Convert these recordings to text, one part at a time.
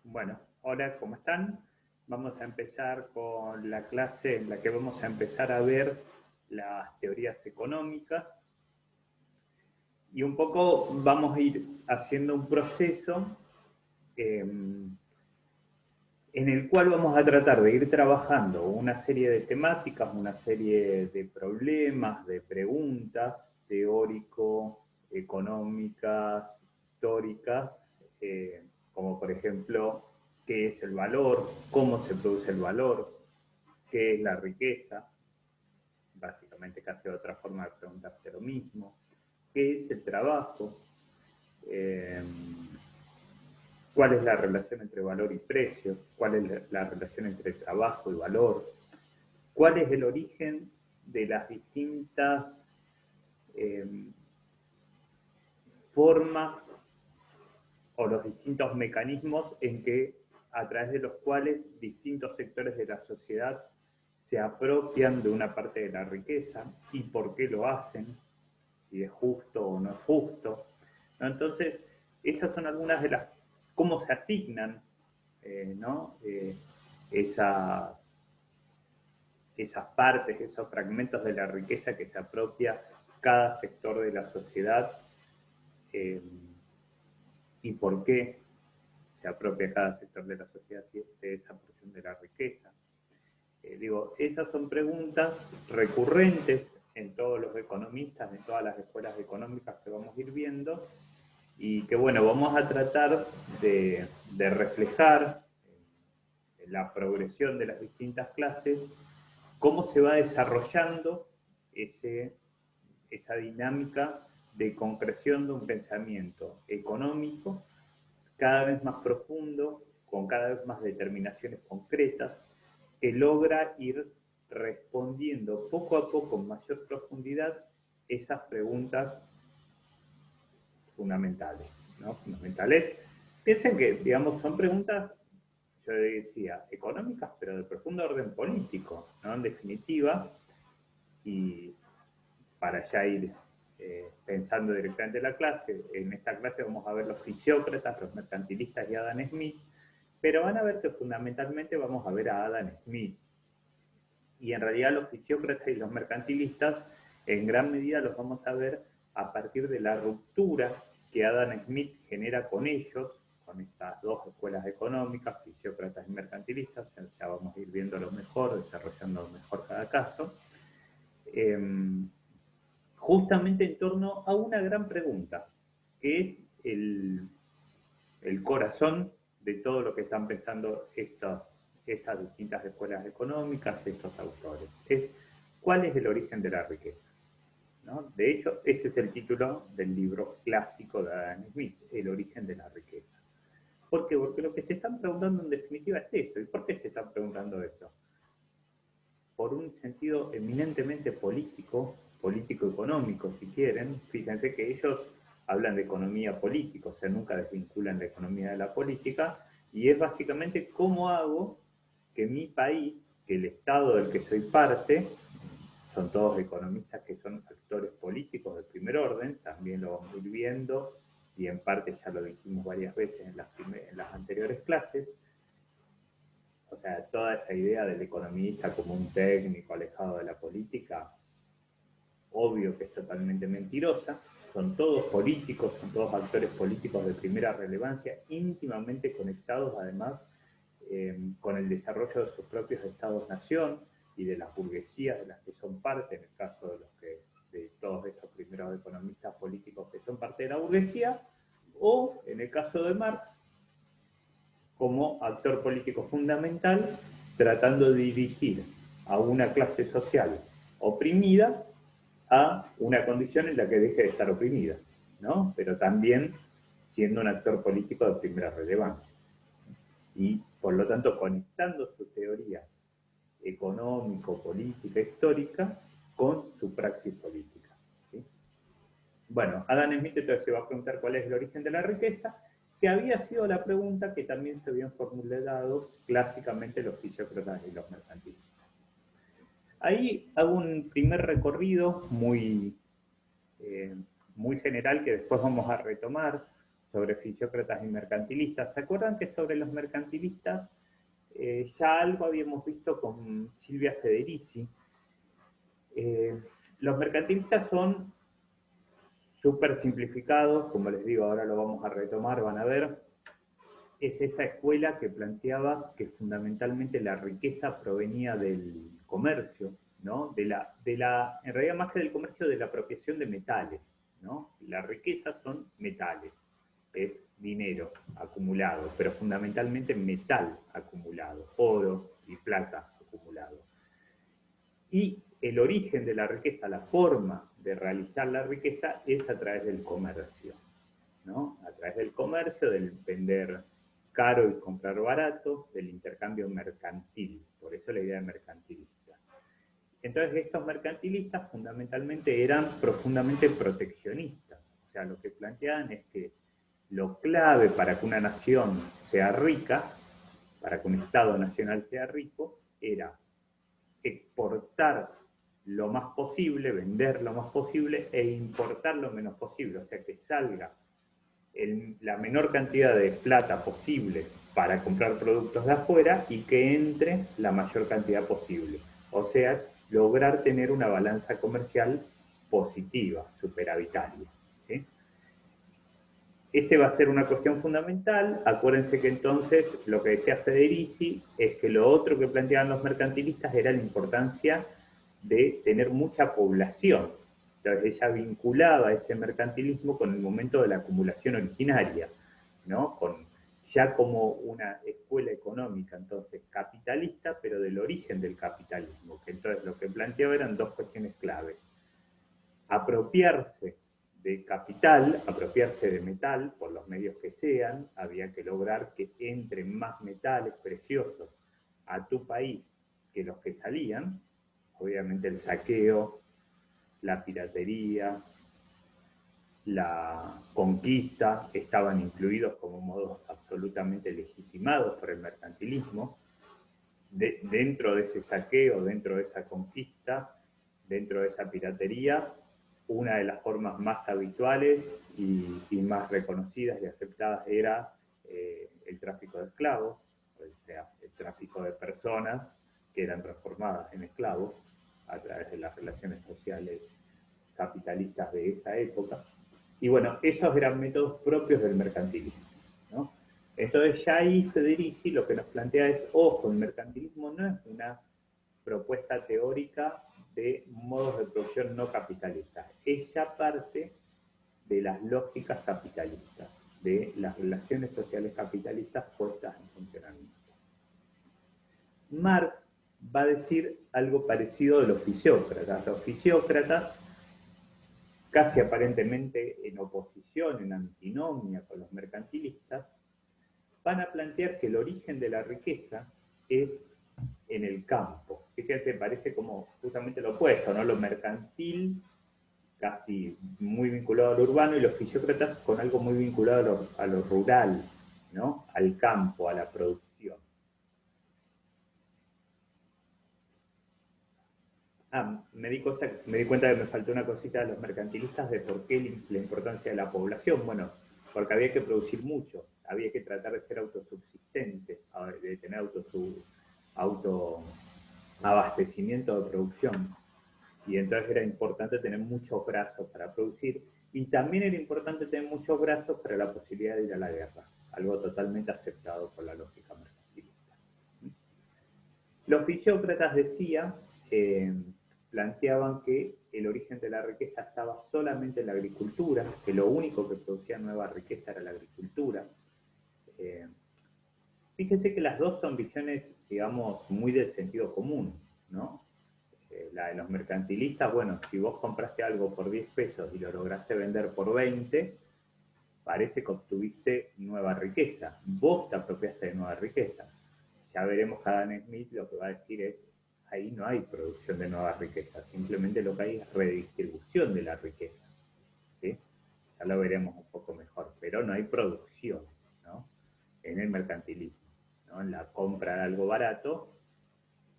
Bueno, hola, ¿cómo están? Vamos a empezar con la clase en la que vamos a empezar a ver las teorías económicas y un poco vamos a ir haciendo un proceso en el cual vamos a tratar de ir trabajando una serie de temáticas, una serie de problemas, de preguntas teórico-económicas, históricas, como por ejemplo, ¿qué es el valor? ¿Cómo se produce el valor? ¿Qué es la riqueza? Básicamente casi otra forma de preguntarse lo mismo. ¿Qué es el trabajo? Eh, ¿Cuál es la relación entre valor y precio? ¿Cuál es la relación entre trabajo y valor? ¿Cuál es el origen de las distintas eh, formas o los distintos mecanismos en que a través de los cuales distintos sectores de la sociedad se apropian de una parte de la riqueza y por qué lo hacen, si es justo o no es justo? ¿No? Entonces, esas son algunas de las, cómo se asignan, ¿no? Esas, esas partes, esos fragmentos de la riqueza que se apropia cada sector de la sociedad eh, y por qué se apropia cada sector de la sociedad de esa porción de la riqueza. Esas son preguntas recurrentes en todos los economistas, en todas las escuelas económicas que vamos a ir viendo y que, bueno, vamos a tratar de reflejar en la progresión de las distintas clases cómo se va desarrollando esa dinámica de concreción de un pensamiento económico cada vez más profundo, con cada vez más determinaciones concretas, que logra ir respondiendo poco a poco con mayor profundidad esas preguntas fundamentales, ¿no? Fundamentales. Piensen que, digamos, son preguntas, yo decía, económicas, pero de profundo orden político, ¿no? En definitiva, y para ya ir pensando directamente en la clase, en esta clase vamos a ver los fisiócratas, los mercantilistas y Adam Smith, pero van a ver que fundamentalmente vamos a ver a Adam Smith. Y en realidad los fisiócratas y los mercantilistas en gran medida los vamos a ver a partir de la ruptura que Adam Smith genera con ellos, con estas dos escuelas económicas, fisiócratas y mercantilistas. Ya vamos a ir viendo lo mejor, desarrollando mejor cada caso. Justamente en torno a una gran pregunta, que es el corazón de todo lo que están pensando estas distintas escuelas económicas, estos autores. Es ¿cuál es el origen de la riqueza? ¿No? De hecho, ese es el título del libro clásico de Adam Smith, El origen de la riqueza. ¿Por qué? Porque lo que se están preguntando en definitiva es esto. ¿Y por qué se están preguntando esto? Por un sentido eminentemente político, político-económico, si quieren. Fíjense que ellos hablan de economía política, o sea, nunca desvinculan la economía de la política, y es básicamente cómo hago que mi país, que el Estado del que soy parte, son todos economistas que son actores políticos de primer orden, también lo vamos a ir viendo, y en parte ya lo dijimos varias veces en las anteriores clases. O sea, toda esa idea del economista como un técnico alejado de la política, obvio que es totalmente mentirosa. Son todos políticos, son todos actores políticos de primera relevancia, íntimamente conectados además con el desarrollo de sus propios estados-nación y de las burguesías de las que son parte, en el caso de todos estos primeros economistas políticos que son parte de la burguesía, o en el caso de Marx, como actor político fundamental, tratando de dirigir a una clase social oprimida a una condición en la que deje de estar oprimida, ¿no? Pero también siendo un actor político de primera relevancia. Y por lo tanto conectando su teoría económico, política, histórica con su praxis política. ¿Sí? Bueno, Adam Smith entonces se va a preguntar cuál es el origen de la riqueza, que había sido la pregunta que también se habían formulado clásicamente los fisiócratas y los mercantilistas. Ahí hago un primer recorrido muy general que después vamos a retomar sobre fisiócratas y mercantilistas. ¿Se acuerdan que sobre los mercantilistas ya algo habíamos visto con Silvia Federici? Los mercantilistas son súper simplificados, como les digo, ahora lo vamos a retomar, van a ver. Es esa escuela que planteaba que fundamentalmente la riqueza provenía del comercio, ¿no? En realidad más que del comercio, de la apropiación de metales, ¿no? La riqueza son metales, es dinero acumulado, pero fundamentalmente metal acumulado, oro y plata acumulado. Y el origen de la riqueza, la forma de realizar la riqueza es a través del comercio, ¿no? A través del comercio, del vender caro y comprar barato, del intercambio mercantil, por eso la idea de mercantilista. Entonces estos mercantilistas fundamentalmente eran profundamente proteccionistas, o sea, lo que planteaban es que lo clave para que una nación sea rica, para que un Estado nacional sea rico, era exportar lo más posible, vender lo más posible e importar lo menos posible, o sea, que salga la menor cantidad de plata posible para comprar productos de afuera y que entre la mayor cantidad posible. O sea, lograr tener una balanza comercial positiva, superavitaria. ¿Sí? Este va a ser una cuestión fundamental. Acuérdense que entonces lo que decía Federici es que lo otro que planteaban los mercantilistas era la importancia de tener mucha población. Entonces ella vinculaba ese mercantilismo con el momento de la acumulación originaria, ¿no? Ya como una escuela económica, entonces capitalista, pero del origen del capitalismo, que entonces lo que planteaba eran dos cuestiones claves. Apropiarse de capital, apropiarse de metal, por los medios que sean, había que lograr que entren más metales preciosos a tu país que los que salían. Obviamente el saqueo, la piratería, la conquista estaban incluidos como modos absolutamente legitimados por el mercantilismo. Dentro de ese saqueo, dentro de esa conquista, dentro de esa piratería, una de las formas más habituales y más reconocidas y aceptadas era el tráfico de esclavos, o sea, el tráfico de personas que eran transformadas en esclavos a través de las relaciones sociales capitalistas de esa época. Y bueno, esos eran métodos propios del mercantilismo, ¿no? Entonces ya ahí Federici lo que nos plantea es, ojo, el mercantilismo no es una propuesta teórica de modos de producción no capitalistas, es ya parte de las lógicas capitalistas, de las relaciones sociales capitalistas puestas en funcionamiento. Marx va a decir algo parecido de los fisiócratas. Los fisiócratas, casi aparentemente en oposición, en antinomia con los mercantilistas, van a plantear que el origen de la riqueza es en el campo. Fíjense, parece como justamente lo opuesto, ¿no? Lo mercantil, casi muy vinculado a lo urbano, y los fisiócratas con algo muy vinculado a lo rural, ¿no? Al campo, a la producción. Me di cuenta que me faltó una cosita de los mercantilistas de por qué la importancia de la población. Bueno, porque había que producir mucho, había que tratar de ser autosubsistente, de tener autoabastecimiento de producción. Y entonces era importante tener muchos brazos para producir, y también era importante tener muchos brazos para la posibilidad de ir a la guerra, algo totalmente aceptado por la lógica mercantilista. Los fisiócratas decían, planteaban que el origen de la riqueza estaba solamente en la agricultura, que lo único que producía nueva riqueza era la agricultura. Fíjense que las dos son visiones, digamos, muy del sentido común, ¿no? La de los mercantilistas, bueno, si vos compraste algo por 10 pesos y lo lograste vender por 20, parece que obtuviste nueva riqueza. Vos te apropiaste de nueva riqueza. Ya veremos Adam Smith lo que va a decir es, ahí no hay producción de nueva riqueza, simplemente lo que hay es redistribución de la riqueza. ¿Sí? Ya lo veremos un poco mejor, pero no hay producción, ¿no? En el mercantilismo, ¿no? En la compra de algo barato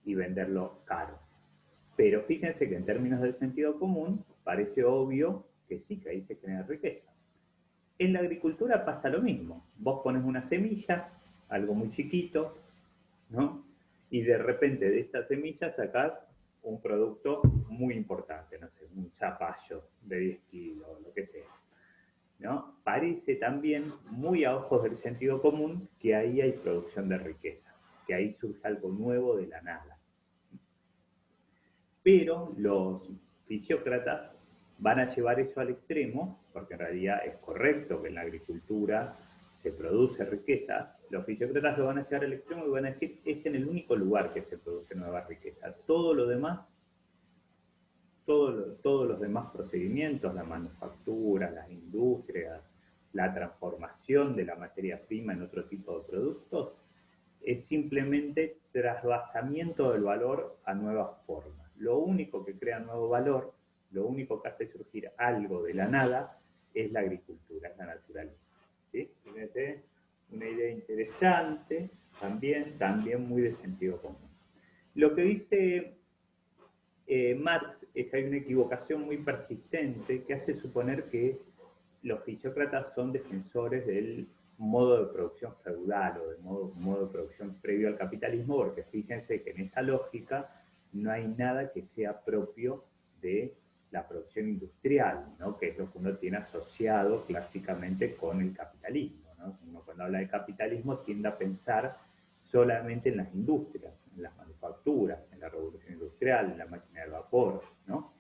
y venderlo caro. Pero fíjense que en términos del sentido común parece obvio que sí, que ahí se genera riqueza. En la agricultura pasa lo mismo. Vos pones una semilla, algo muy chiquito, ¿no? Y de repente de esta semilla sacás un producto muy importante, no sé, un zapallo de 10 kilos, lo que sea, ¿no? Parece también muy a ojos del sentido común que ahí hay producción de riqueza, que ahí surge algo nuevo de la nada. Pero los fisiócratas van a llevar eso al extremo, porque en realidad es correcto que en la agricultura se produce riqueza. Los fisiócratas lo van a llevar al extremo y van a decir, es en el único lugar que se produce nueva riqueza. Todo lo demás, todos los demás procedimientos, la manufactura, las industrias, la transformación de la materia prima en otro tipo de productos, es simplemente trasvasamiento del valor a nuevas formas. Lo único que crea nuevo valor, lo único que hace surgir algo de la nada, es la agricultura, es la naturaleza. ¿Sí? Fíjense, una idea interesante, también muy de sentido común. Lo que dice Marx es que hay una equivocación muy persistente que hace suponer que los fisiócratas son defensores del modo de producción feudal o del modo de producción previo al capitalismo, porque fíjense que en esa lógica no hay nada que sea propio de la producción industrial, ¿no? Que es lo que uno tiene asociado clásicamente con el capitalismo, ¿no? Uno cuando habla de capitalismo tiende a pensar solamente en las industrias, en las manufacturas, en la revolución industrial, en la máquina de vapor, ¿no?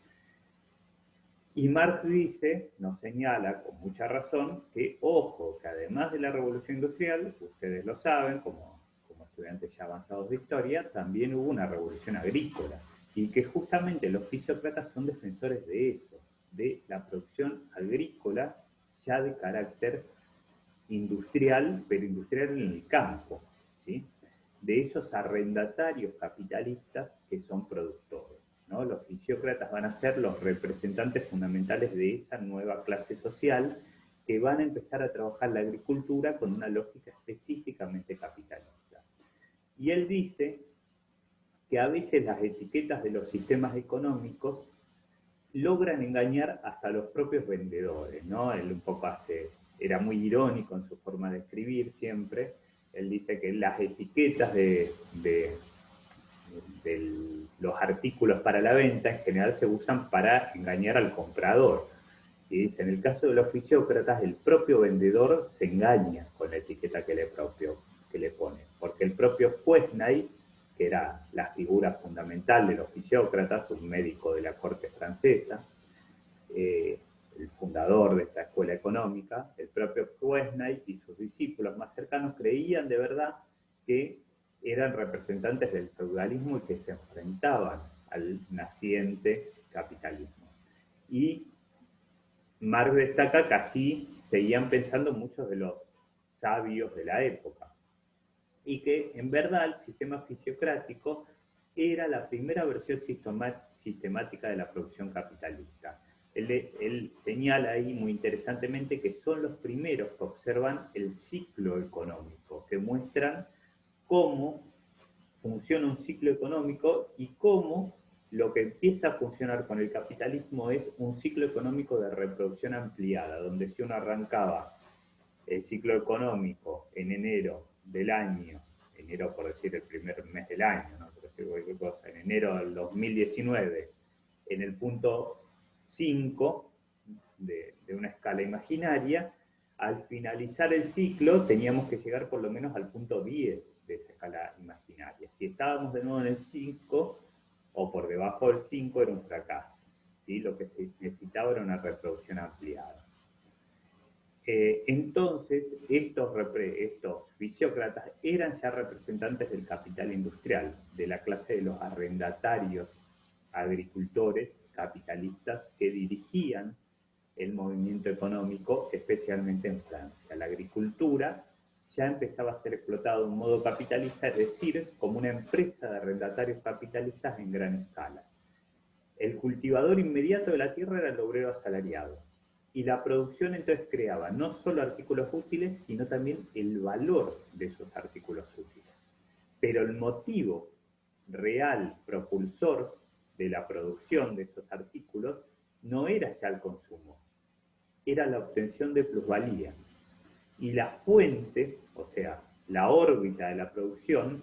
Y Marx dice, nos señala con mucha razón, que ojo, que además de la revolución industrial, ustedes lo saben, como estudiantes ya avanzados de historia, también hubo una revolución agrícola, y que justamente los fisiócratas son defensores de eso, de la producción agrícola ya de carácter industrial, pero industrial en el campo, ¿sí? De esos arrendatarios capitalistas que son productores, ¿no? Los fisiócratas van a ser los representantes fundamentales de esa nueva clase social que van a empezar a trabajar la agricultura con una lógica específicamente capitalista. Y él dice que a veces las etiquetas de los sistemas económicos logran engañar hasta los propios vendedores, ¿no? Él un poco era muy irónico en su forma de escribir siempre. Él dice que las etiquetas de los artículos para la venta en general se usan para engañar al comprador. Y dice, en el caso de los fisiócratas, el propio vendedor se engaña con la etiqueta que le pone, porque el propio Quesnay, que era la figura fundamental de los fisiócratas, un médico de la corte francesa, el fundador de esta escuela económica, el propio Quesnay y sus discípulos más cercanos creían de verdad que eran representantes del feudalismo y que se enfrentaban al naciente capitalismo. Y Marx destaca que así seguían pensando muchos de los sabios de la época y que en verdad el sistema fisiocrático era la primera versión sistemática de la producción capitalista. Él señala ahí muy interesantemente que son los primeros que observan el ciclo económico, que muestran cómo funciona un ciclo económico y cómo lo que empieza a funcionar con el capitalismo es un ciclo económico de reproducción ampliada, donde si uno arrancaba el ciclo económico en enero del año, enero por decir el primer mes del año, ¿no? Por decir cualquier cosa, en enero del 2019, en el punto 5 de una escala imaginaria, al finalizar el ciclo teníamos que llegar por lo menos al punto 10 de esa escala imaginaria. Si estábamos de nuevo en el 5 o por debajo del 5 era un fracaso. ¿Sí? Lo que se necesitaba era una reproducción ampliada. Entonces, estos fisiócratas eran ya representantes del capital industrial, de la clase de los arrendatarios, agricultores, capitalistas que dirigían el movimiento económico, especialmente en Francia. La agricultura ya empezaba a ser explotada de un modo capitalista, es decir, como una empresa de arrendatarios capitalistas en gran escala. El cultivador inmediato de la tierra era el obrero asalariado. Y la producción entonces creaba no solo artículos útiles, sino también el valor de esos artículos útiles. Pero el motivo real, propulsor de la producción de esos artículos, no era ya el consumo, era la obtención de plusvalía. Y la fuente, o sea, la órbita de la producción,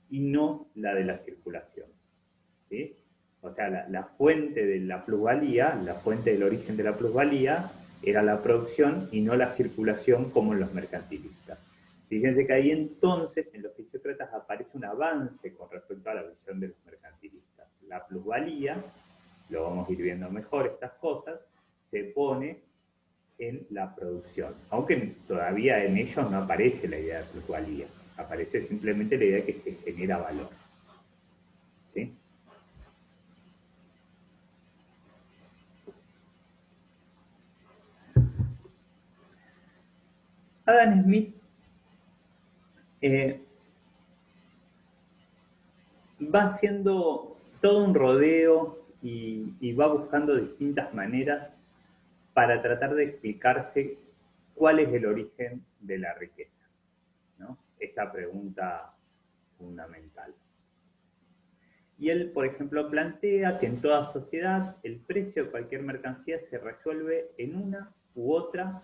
y no la de la circulación. ¿Sí? O sea, la fuente de la plusvalía, la fuente del origen de la plusvalía, era la producción y no la circulación como en los mercantilistas. Fíjense que ahí entonces en los fisiócratas aparece un avance con respecto a la visión de los mercantilistas. La plusvalía, lo vamos a ir viendo mejor estas cosas, se pone en la producción, aunque todavía en ellos no aparece la idea de plusvalía, aparece simplemente la idea de que se genera valor. ¿Sí? Adam Smith va haciendo todo un rodeo y va buscando distintas maneras para tratar de explicarse cuál es el origen de la riqueza, ¿no? Esta pregunta fundamental. Y él, por ejemplo, plantea que en toda sociedad el precio de cualquier mercancía se resuelve en una u otra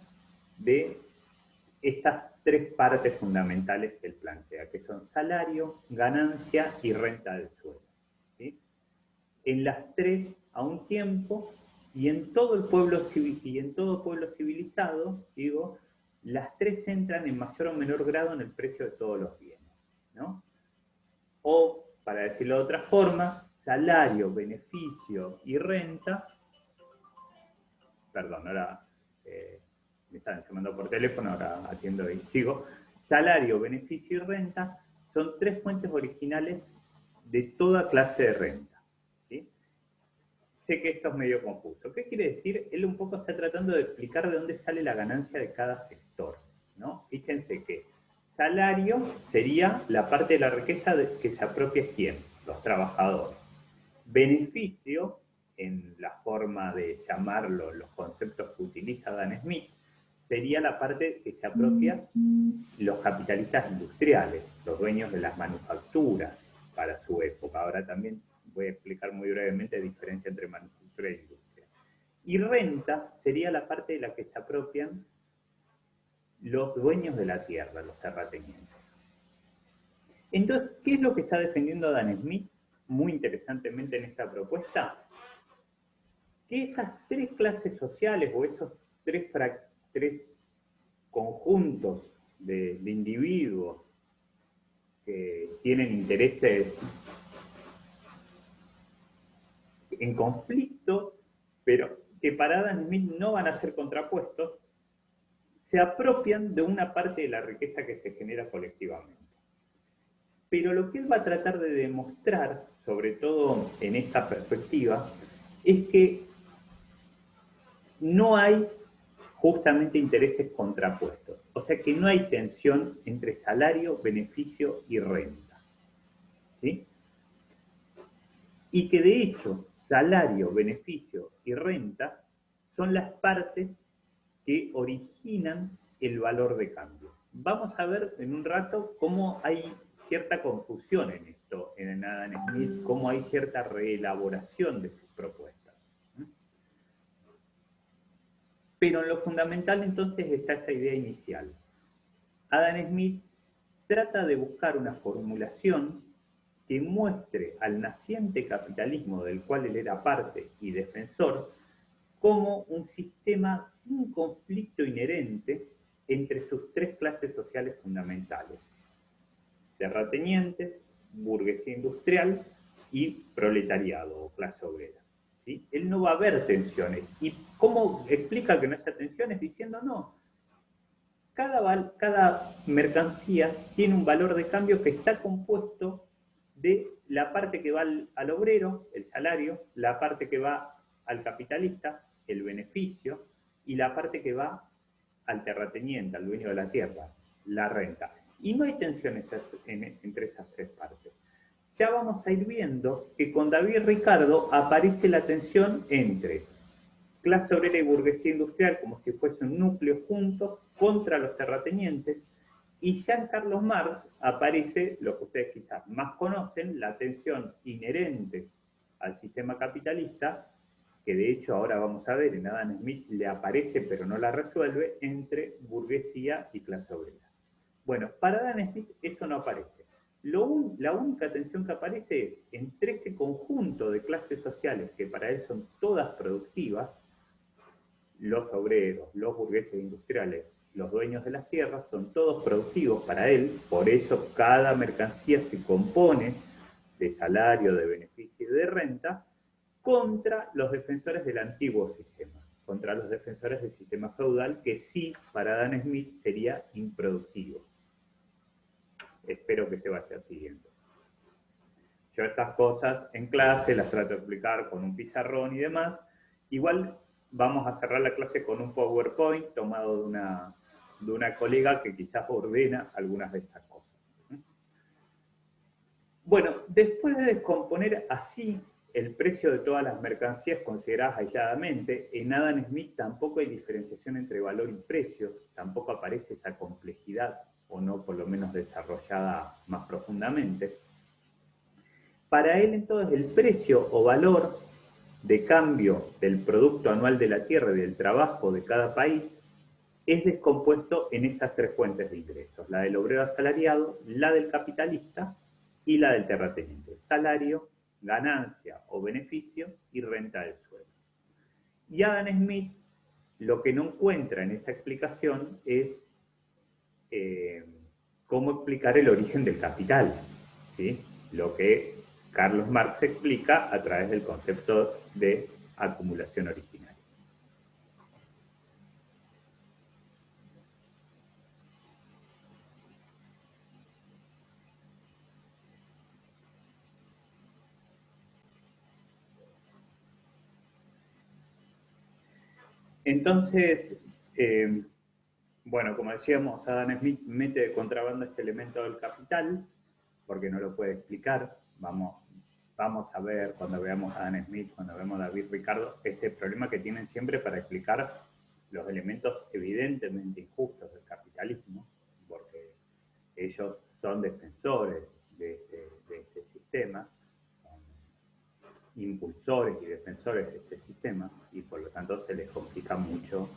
de estas tres partes fundamentales que él plantea, que son salario, ganancia y renta del suelo. ¿Sí? En las tres a un tiempo y en todo el pueblo civilizado, digo, las tres entran en mayor o menor grado en el precio de todos los bienes, ¿no? O, para decirlo de otra forma, salario, beneficio y renta, perdón, ahora me están llamando por teléfono, ahora atiendo y sigo, salario, beneficio y renta son tres fuentes originales de toda clase de renta. ¿Sí? Sé que esto es medio confuso. ¿Qué quiere decir? Él un poco está tratando de explicar de dónde sale la ganancia de cada sector, ¿no? Fíjense que salario sería la parte de la riqueza que se apropia quién, los trabajadores. Beneficio, en la forma de llamarlo, los conceptos que utiliza Adam Smith, sería la parte que se apropia los capitalistas industriales, los dueños de las manufacturas para su época. Ahora también voy a explicar muy brevemente la diferencia entre manufactura e industria. Y renta sería la parte de la que se apropian los dueños de la tierra, los terratenientes. Entonces, ¿qué es lo que está defendiendo Adam Smith muy interesantemente en esta propuesta? Que esas tres clases sociales o esos tres conjuntos de individuos que tienen intereses en conflicto, pero que para Adam Smith no van a ser contrapuestos, se apropian de una parte de la riqueza que se genera colectivamente. Pero lo que él va a tratar de demostrar, sobre todo en esta perspectiva, es que no hay justamente intereses contrapuestos. O sea que no hay tensión entre salario, beneficio y renta. ¿Sí? Y que de hecho, salario, beneficio y renta son las partes que originan el valor de cambio. Vamos a ver en un rato cómo hay cierta confusión en esto, en Adam Smith, cómo hay cierta reelaboración de sus propuestas. Pero en lo fundamental entonces está esa idea inicial. Adam Smith trata de buscar una formulación que muestre al naciente capitalismo del cual él era parte y defensor como un sistema sin conflicto inherente entre sus tres clases sociales fundamentales: terratenientes, burguesía industrial y proletariado o clase obrera. ¿Sí? Él no va a ver tensiones. ¿Y cómo explica que no haya tensiones? Diciendo no. Cada mercancía tiene un valor de cambio que está compuesto de la parte que va al obrero, el salario, la parte que va al capitalista, el beneficio, y la parte que va al terrateniente, al dueño de la tierra, la renta. Y no hay tensiones entre esas tres partes. Ya vamos a ir viendo que con David Ricardo aparece la tensión entre clase obrera y burguesía industrial como si fuesen un núcleo juntos contra los terratenientes, y ya en Carlos Marx aparece lo que ustedes quizás más conocen, la tensión inherente al sistema capitalista, que de hecho ahora vamos a ver en Adam Smith le aparece pero no la resuelve, entre burguesía y clase obrera. Bueno, para Adam Smith eso no aparece. La única tensión que aparece es entre ese conjunto de clases sociales que para él son todas productivas, los obreros, los burgueses industriales, los dueños de las tierras, son todos productivos para él, por eso cada mercancía se compone de salario, de beneficio y de renta, contra los defensores del antiguo sistema, contra los defensores del sistema feudal, que sí, para Adam Smith, sería improductivo. Espero que se vaya siguiendo. Yo estas cosas en clase las trato de explicar con un pizarrón y demás. Igual vamos a cerrar la clase con un PowerPoint tomado de una colega que quizás ordena algunas de estas cosas. Bueno, después de descomponer así el precio de todas las mercancías consideradas aisladamente, en Adam Smith tampoco hay diferenciación entre valor y precio, tampoco aparece esa complejidad, o no por lo menos desarrollada más profundamente. Para él entonces el precio o valor de cambio del producto anual de la tierra y del trabajo de cada país es descompuesto en estas tres fuentes de ingresos, la del obrero asalariado, la del capitalista y la del terrateniente, salario, ganancia o beneficio y renta del suelo. Y Adam Smith lo que no encuentra en esa explicación es cómo explicar el origen del capital, ¿sí? Lo que Carlos Marx explica a través del concepto de acumulación originaria. Entonces, bueno, como decíamos, Adam Smith mete de contrabando este elemento del capital, porque no lo puede explicar. Vamos a ver cuando veamos a Adam Smith, cuando vemos a David Ricardo, este problema que tienen siempre para explicar los elementos evidentemente injustos del capitalismo, porque ellos son defensores de este sistema, impulsores y defensores de este sistema, y por lo tanto se les complica mucho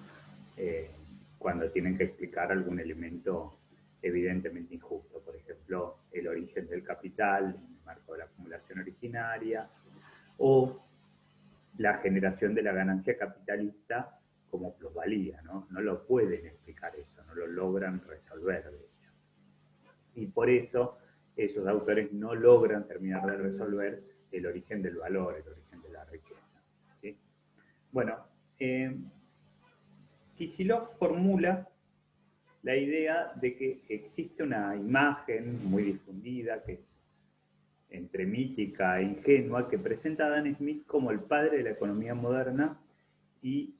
cuando tienen que explicar algún elemento evidentemente injusto. Por ejemplo, el origen del capital en el marco de la acumulación originaria, o la generación de la ganancia capitalista como plusvalía, ¿no? No lo pueden explicar eso, no lo logran resolver, de hecho. Y por eso esos autores no logran terminar de resolver el origen del valor, el origen de la riqueza, ¿sí? Bueno, Kicillof formula la idea de que existe una imagen muy difundida, que es entre mítica e ingenua, que presenta a Adam Smith como el padre de la economía moderna y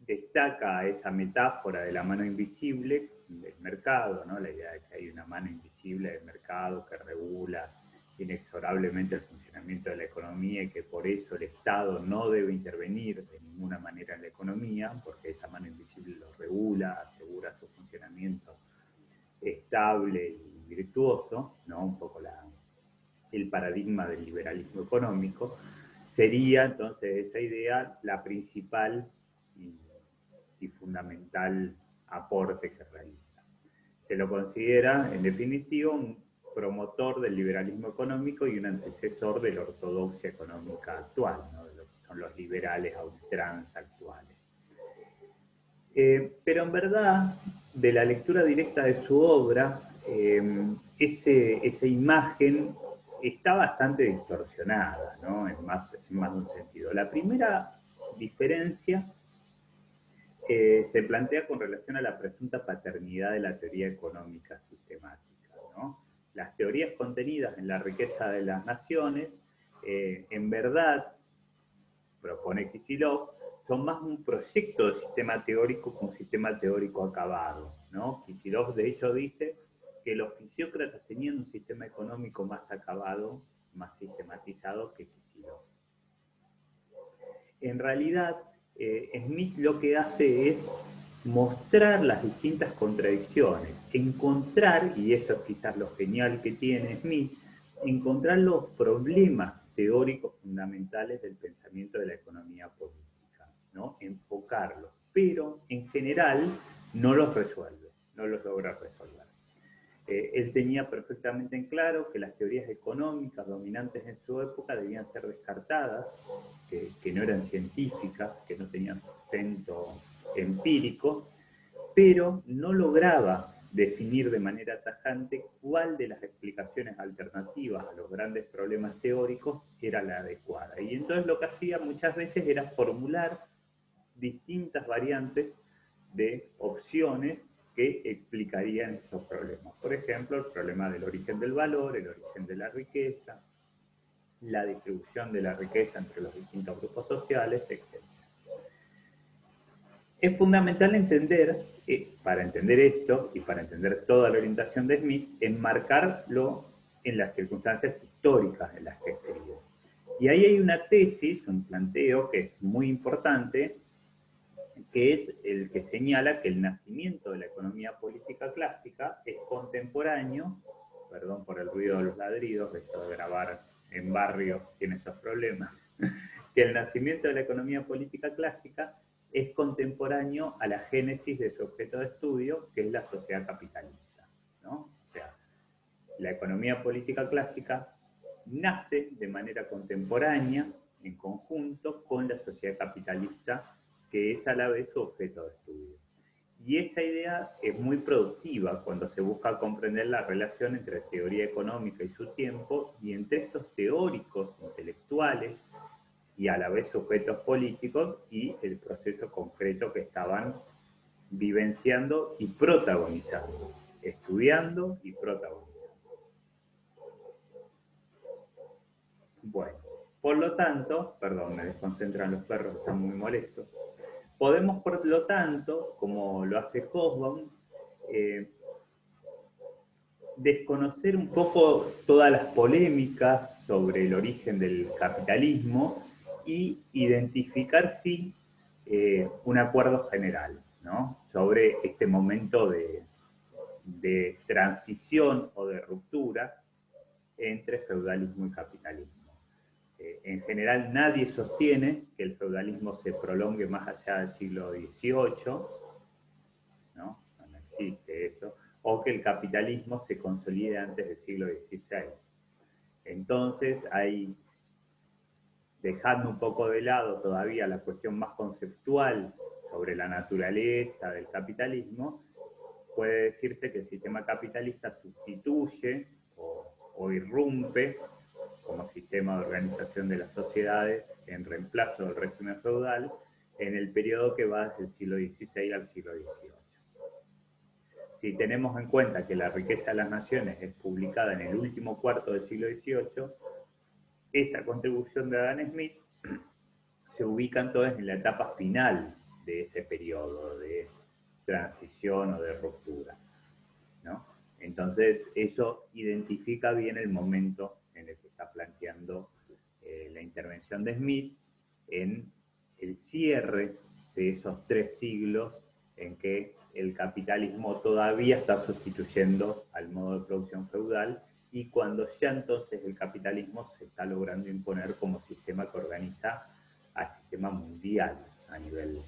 destaca esa metáfora de la mano invisible del mercado, ¿no? La idea de que hay una mano invisible del mercado que regula inexorablemente el funcionamiento de la economía y que por eso el Estado no debe intervenir de ninguna manera en la economía, porque esa mano invisible lo regula, asegura su funcionamiento estable y virtuoso, ¿no? Un poco el paradigma del liberalismo económico. Sería entonces esa idea la principal y fundamental aporte que realiza. Se lo considera, en definitiva, un promotor del liberalismo económico y un antecesor de la ortodoxia económica actual, ¿no? De lo que son los liberales a ultranza actuales. Pero en verdad, de la lectura directa de su obra, esa imagen está bastante distorsionada, ¿no? En más de un sentido. La primera diferencia se plantea con relación a la presunta paternidad de la teoría económica sistemática, ¿no? Las teorías contenidas en la riqueza de las naciones, en verdad, propone Kicillof, son más un proyecto de sistema teórico que un sistema teórico acabado, ¿no? Kicillof, de hecho, dice que los fisiócratas tenían un sistema económico más acabado, más sistematizado que Kicillof. En realidad, Smith lo que hace es mostrar las distintas contradicciones, encontrar, y eso es quizás lo genial que tiene Smith, encontrar los problemas teóricos fundamentales del pensamiento de la economía política. ¿no? Enfocarlos, pero en general no los resuelve, no los logra resolver. Él tenía perfectamente en claro que las teorías económicas dominantes en su época debían ser descartadas, que no eran científicas, que no tenían sustento empírico, pero no lograba definir de manera tajante cuál de las explicaciones alternativas a los grandes problemas teóricos era la adecuada. Y entonces lo que hacía muchas veces era formular distintas variantes de opciones que explicarían estos problemas. Por ejemplo, el problema del origen del valor, el origen de la riqueza, la distribución de la riqueza entre los distintos grupos sociales, etc. Es fundamental entender, para entender esto y para entender toda la orientación de Smith, enmarcarlo en las circunstancias históricas en las que escribió. Y ahí hay una tesis, un planteo que es muy importante, que es el que señala que el nacimiento de la economía política clásica es contemporáneo, perdón por el ruido de los ladridos, esto de grabar en barrio tiene esos problemas, que el nacimiento de la economía política clásica es contemporáneo a la génesis de su objeto de estudio, que es la sociedad capitalista, ¿no? O sea, la economía política clásica nace de manera contemporánea, en conjunto, con la sociedad capitalista, que es a la vez su objeto de estudio. Y esta idea es muy productiva cuando se busca comprender la relación entre teoría económica y su tiempo, y entre estos teóricos intelectuales y a la vez sujetos políticos y el proceso concreto que estaban vivenciando y protagonizando, estudiando y protagonizando. Bueno, por lo tanto, perdón, me desconcentran los perros, están muy molestos. Podemos, por lo tanto, como lo hace Hobsbawm, desconocer un poco todas las polémicas sobre el origen del capitalismo y identificar, sí, un acuerdo general, ¿no? Sobre este momento de transición o de ruptura entre feudalismo y capitalismo. En general, nadie sostiene que el feudalismo se prolongue más allá del siglo XVIII, ¿no? No existe eso, o que el capitalismo se consolide antes del siglo XVI. Entonces, hay, dejando un poco de lado todavía la cuestión más conceptual sobre la naturaleza del capitalismo, puede decirse que el sistema capitalista sustituye o irrumpe como sistema de organización de las sociedades en reemplazo del régimen feudal en el periodo que va desde el siglo XVI al siglo XVIII. Si tenemos en cuenta que la riqueza de las naciones es publicada en el último cuarto del siglo XVIII, esa contribución de Adam Smith se ubica entonces en la etapa final de ese periodo de transición o de ruptura, ¿no? Entonces, eso identifica bien el momento en el que está planteando la intervención de Smith en el cierre de esos 3 siglos en que el capitalismo todavía está sustituyendo al modo de producción feudal y cuando ya entonces el capitalismo se está logrando imponer como sistema que organiza al sistema mundial a nivel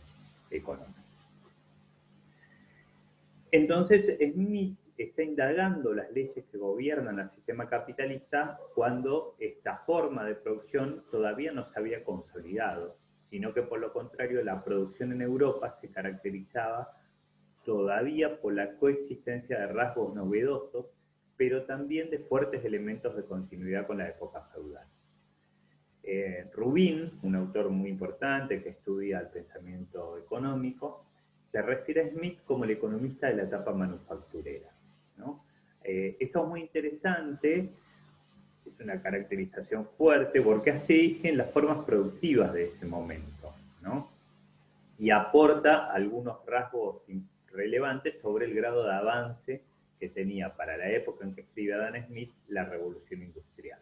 económico. Entonces, Smith está indagando las leyes que gobiernan al sistema capitalista cuando esta forma de producción todavía no se había consolidado, sino que por lo contrario la producción en Europa se caracterizaba todavía por la coexistencia de rasgos novedosos, pero también de fuertes elementos de continuidad con la época feudal. Rubin, un autor muy importante que estudia el pensamiento económico, se refiere a Smith como el economista de la etapa manufacturera, ¿no? Esto es muy interesante, es una caracterización fuerte porque hace eje en las formas productivas de ese momento, ¿no? Y aporta algunos rasgos relevantes sobre el grado de avance que tenía para la época en que escribe Adam Smith la revolución industrial.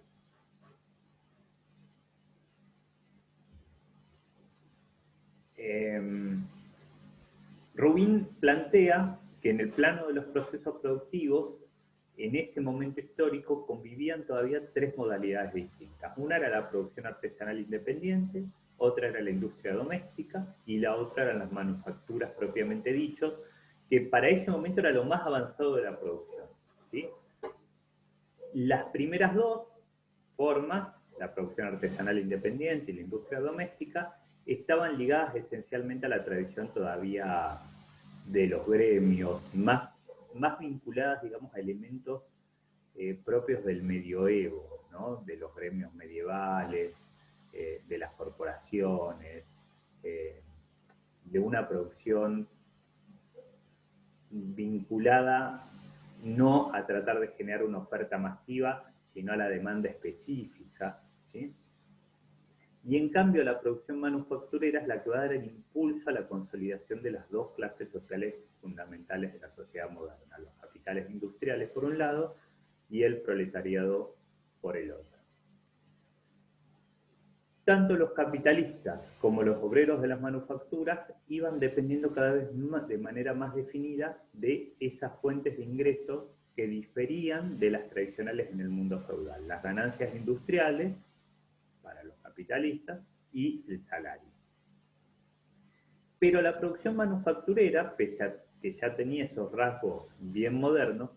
Rubin plantea que en el plano de los procesos productivos, en ese momento histórico, convivían todavía 3 modalidades distintas. Una era la producción artesanal independiente, otra era la industria doméstica y la otra eran las manufacturas propiamente dichos, que para ese momento era lo más avanzado de la producción, ¿sí? Las primeras dos formas, la producción artesanal independiente y la industria doméstica, estaban ligadas esencialmente a la tradición todavía de los gremios, más vinculadas, digamos, a elementos propios del medioevo, ¿no? De los gremios medievales, de las corporaciones, de una producción vinculada no a tratar de generar una oferta masiva, sino a la demanda específica, ¿sí? Y en cambio la producción manufacturera es la que va a dar el impulso a la consolidación de las dos clases sociales fundamentales de la sociedad moderna, los capitales industriales por un lado y el proletariado por el otro. Tanto los capitalistas como los obreros de las manufacturas iban dependiendo cada vez más, de manera más definida, de esas fuentes de ingresos que diferían de las tradicionales en el mundo feudal, las ganancias industriales para los capitalistas y el salario. Pero la producción manufacturera, pese a que ya tenía esos rasgos bien modernos,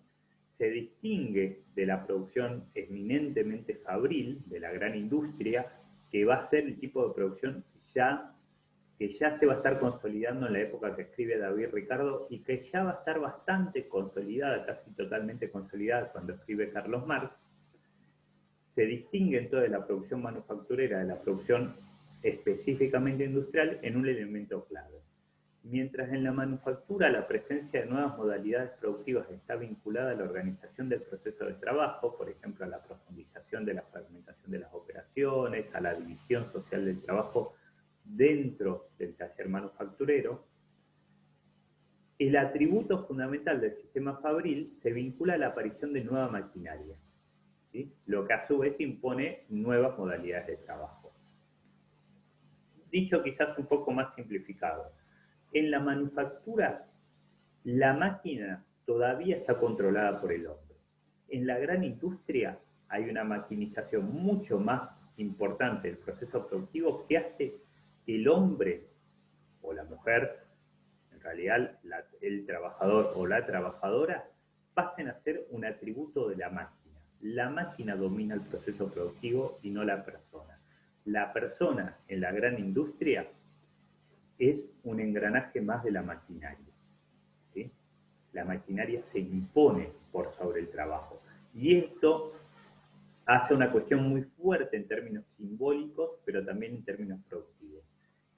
se distingue de la producción eminentemente fabril, de la gran industria, que va a ser el tipo de producción que ya se va a estar consolidando en la época que escribe David Ricardo y que ya va a estar bastante consolidada, casi totalmente consolidada cuando escribe Carlos Marx. Se distingue entonces la producción manufacturera de la producción específicamente industrial en un elemento clave. Mientras en la manufactura la presencia de nuevas modalidades productivas está vinculada a la organización del proceso de trabajo, por ejemplo, a la profundización de la fragmentación de las operaciones, a la división social del trabajo dentro del taller manufacturero, el atributo fundamental del sistema fabril se vincula a la aparición de nueva maquinaria, ¿sí? Lo que a su vez impone nuevas modalidades de trabajo. Dicho quizás un poco más simplificado, en la manufactura, la máquina todavía está controlada por el hombre. En la gran industria hay una maquinización mucho más importante del proceso productivo que hace que el hombre o la mujer, en realidad el trabajador o la trabajadora, pasen a ser un atributo de la máquina. La máquina domina el proceso productivo y no la persona. La persona en la gran industria es un engranaje más de la maquinaria, ¿sí? La maquinaria se impone por sobre el trabajo. Y esto hace una cuestión muy fuerte en términos simbólicos, pero también en términos productivos.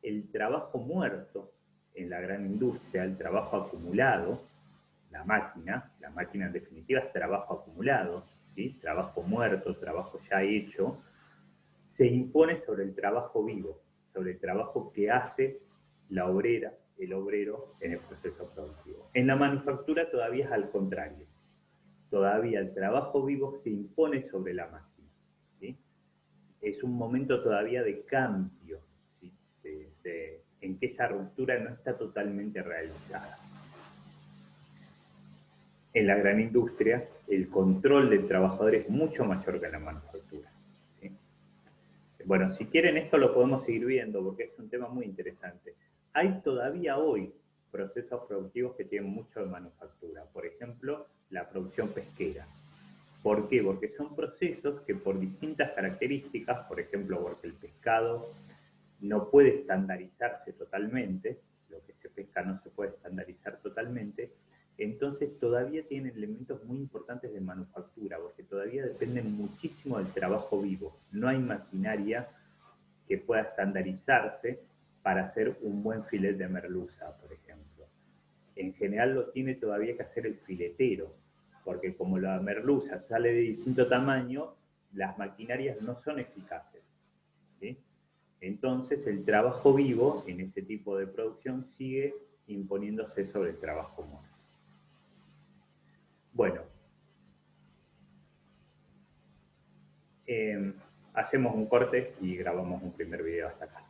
El trabajo muerto en la gran industria, el trabajo acumulado, la máquina en definitiva es trabajo acumulado, ¿sí? Trabajo muerto, trabajo ya hecho, se impone sobre el trabajo vivo, sobre el trabajo que hace la obrera, el obrero en el proceso productivo. En la manufactura todavía es al contrario. Todavía el trabajo vivo se impone sobre la máquina, ¿sí? Es un momento todavía de cambio, ¿sí? En que esa ruptura no está totalmente realizada. En la gran industria, el control del trabajador es mucho mayor que en la manufactura, ¿sí? Bueno, si quieren esto lo podemos seguir viendo porque es un tema muy interesante. Hay todavía hoy procesos productivos que tienen mucho de manufactura. Por ejemplo, la producción pesquera. ¿Por qué? Porque son procesos que por distintas características, por ejemplo, porque el pescado no puede estandarizarse totalmente, lo que se pesca no se puede estandarizar totalmente, entonces todavía tienen elementos muy importantes de manufactura, porque todavía dependen muchísimo del trabajo vivo. No hay maquinaria que pueda estandarizarse para hacer un buen filet de merluza, por ejemplo. En general lo tiene todavía que hacer el filetero, porque como la merluza sale de distinto tamaño, las maquinarias no son eficaces, ¿sí? Entonces el trabajo vivo en ese tipo de producción sigue imponiéndose sobre el trabajo muerto. Bueno, hacemos un corte y grabamos un primer video hasta acá.